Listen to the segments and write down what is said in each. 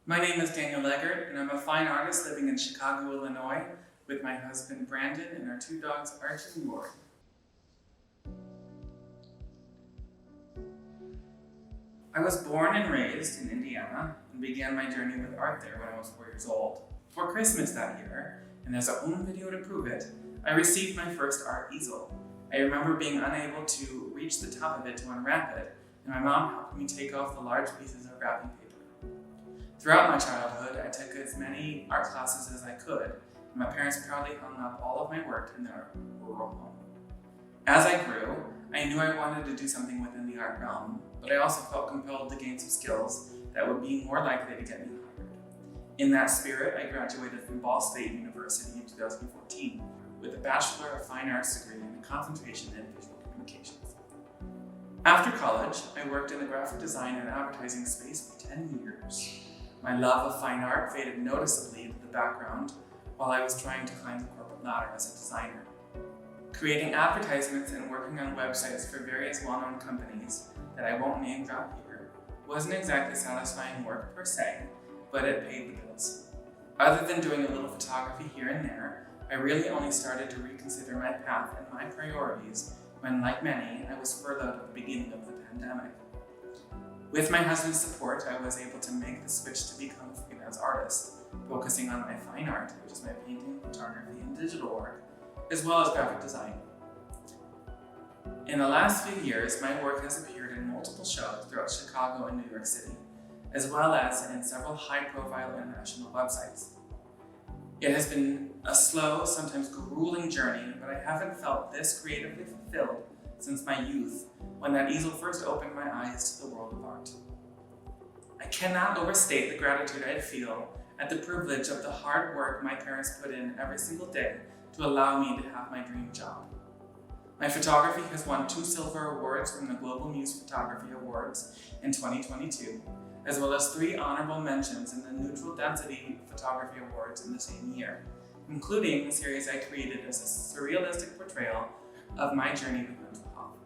My name is Daniel Eggert, and I'm a fine artist living in Chicago, Illinois, with my husband Brandon and our two dogs Archie and Rory. I was born and raised in Indiana and began my journey with art there when I was 4 years old. For Christmas that year, and there's a home video to prove it, I received my first art easel. I remember being unable to reach the top of it to unwrap it, and my mom helped me take off the large pieces of wrapping paper. Throughout my childhood, I took as many art classes as I could, and my parents proudly hung up all of my work in their rural home. As I grew, I knew I wanted to do something within the art realm, but I also felt compelled to gain some skills that would be more likely to get me hired. In that spirit, I graduated from Ball State University in 2014 with a Bachelor of Fine Arts degree and a concentration in visual communications. After college, I worked in the graphic design and advertising space for 10 years. My love of fine art faded noticeably into the background while I was trying to climb the corporate ladder as a designer. Creating advertisements and working on websites for various well-known companies that I won't name drop here wasn't exactly satisfying work per se, but it paid the bills. Other than doing a little photography here and there, I really only started to reconsider my path and my priorities when, like many, I was furloughed at the beginning of the pandemic. With my husband's support, I was able to make the switch to become a freelance artist, focusing on my fine art, which is my painting, photography, and digital work, as well as graphic design. In the last few years, my work has appeared in multiple shows throughout Chicago and New York City, as well as in several high-profile international websites. It has been a slow, sometimes grueling journey, but I haven't felt this creatively fulfilled since my youth, when that easel first opened my eyes to the world of art. I cannot overstate the gratitude I feel at the privilege of the hard work my parents put in every single day to allow me to have my dream job. My photography has won 2 silver awards from the Global Muse Photography Awards in 2022, as well as 3 honorable mentions in the Neutral Density Photography Awards in the same year, including the series I created as a surrealistic portrayal of my journey with mental health.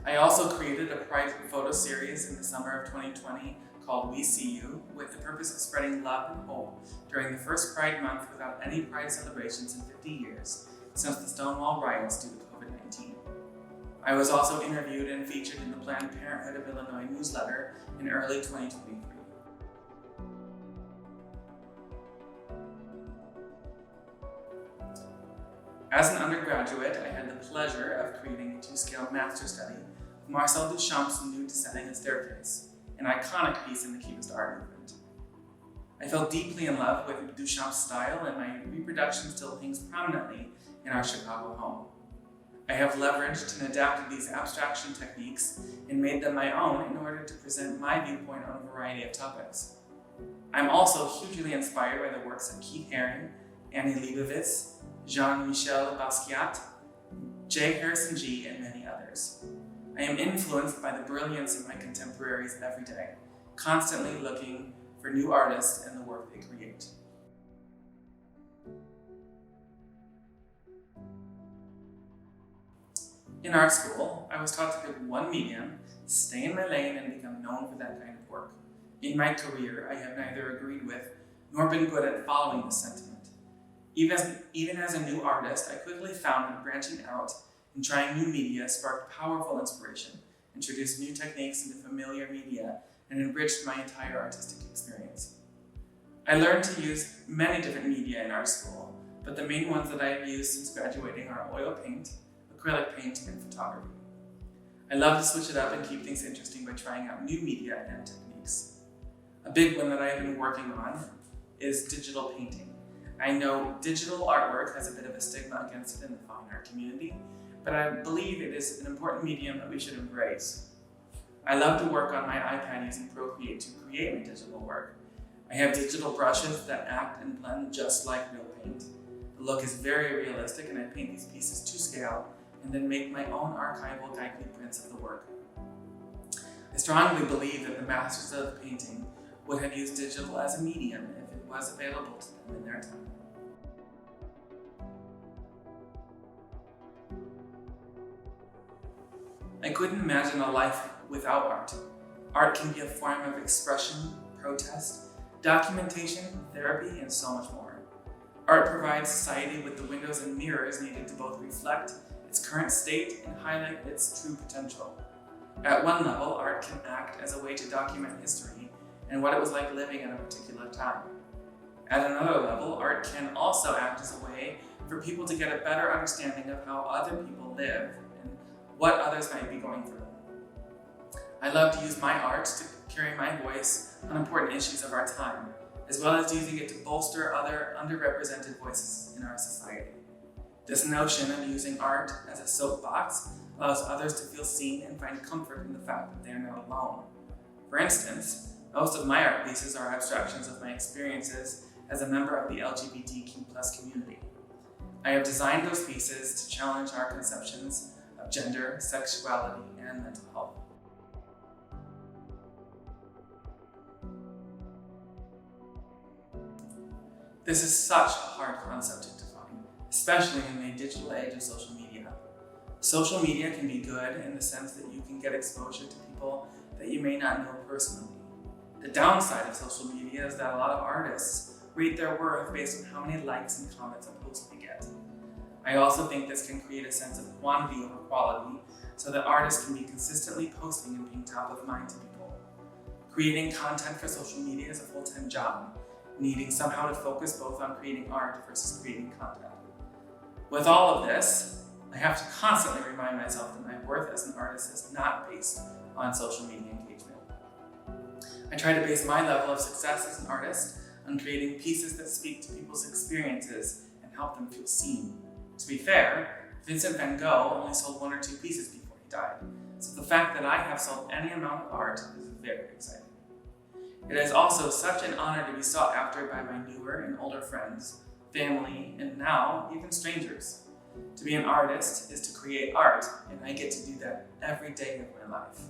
I also created a Pride photo series in the summer of 2020 called We See You, with the purpose of spreading love and hope during the first Pride month without any Pride celebrations in 50 years, since the Stonewall riots due to COVID-19. I was also interviewed and featured in the Planned Parenthood of Illinois newsletter in early 2023. As an undergraduate, I had the pleasure of creating a 2-scale master study of Marcel Duchamp's Nude Descending a Staircase, an iconic piece in the Cubist art movement. I fell deeply in love with Duchamp's style, and my reproduction still hangs prominently in our Chicago home. I have leveraged and adapted these abstraction techniques and made them my own in order to present my viewpoint on a variety of topics. I'm also hugely inspired by the works of Keith Haring, Annie Leibovitz, Jean-Michel Basquiat, J. Harrison G., and many others. I am influenced by the brilliance of my contemporaries every day, constantly looking for new artists and the work they create. In art school, I was taught to pick one medium, stay in my lane, and become known for that kind of work. In my career, I have neither agreed with nor been good at following this sentiment. Even as a new artist, I quickly found that branching out and trying new media sparked powerful inspiration, introduced new techniques into familiar media, and enriched my entire artistic experience. I learned to use many different media in art school, but the main ones that I have used since graduating are oil paint, acrylic paint, and photography. I love to switch it up and keep things interesting by trying out new media and techniques. A big one that I have been working on is digital painting. I know digital artwork has a bit of a stigma against it in the fine art community, but I believe it is an important medium that we should embrace. I love to work on my iPad using Procreate to create my digital work. I have digital brushes that act and blend just like real paint. The look is very realistic, and I paint these pieces to scale and then make my own archival guide prints of the work. I strongly believe that the masters of painting would have used digital as a medium if it was available to them in their time. I couldn't imagine a life without art. Art can be a form of expression, protest, documentation, therapy, and so much more. Art provides society with the windows and mirrors needed to both reflect its current state and highlight its true potential. At one level, art can act as a way to document history and what it was like living at a particular time. At another level, art can also act as a way for people to get a better understanding of how other people live and what others might be going through. I love to use my art to carry my voice on important issues of our time, as well as using it to bolster other underrepresented voices in our society. This notion of using art as a soapbox allows others to feel seen and find comfort in the fact that they are not alone. For instance, most of my art pieces are abstractions of my experiences as a member of the LGBTQ+ community. I have designed those pieces to challenge our conceptions of gender, sexuality, and mental health. This is such a hard concept to define, especially in the digital age of social media. Social media can be good in the sense that you can get exposure to people that you may not know personally. The downside of social media is that a lot of artists rate their worth based on how many likes and comments a post they get. I also think this can create a sense of quantity over quality, so that artists can be consistently posting and being top of mind to people. Creating content for social media is a full-time job, needing somehow to focus both on creating art versus creating content. With all of this, I have to constantly remind myself that my worth as an artist is not based on social media engagement. I try to base my level of success as an artist on creating pieces that speak to people's experiences and help them feel seen. To be fair, Vincent van Gogh only sold 1 or 2 pieces before he died, so the fact that I have sold any amount of art is very exciting. It is also such an honor to be sought after by my newer and older friends, family, and now even strangers. To be an artist is to create art, and I get to do that every day of my life.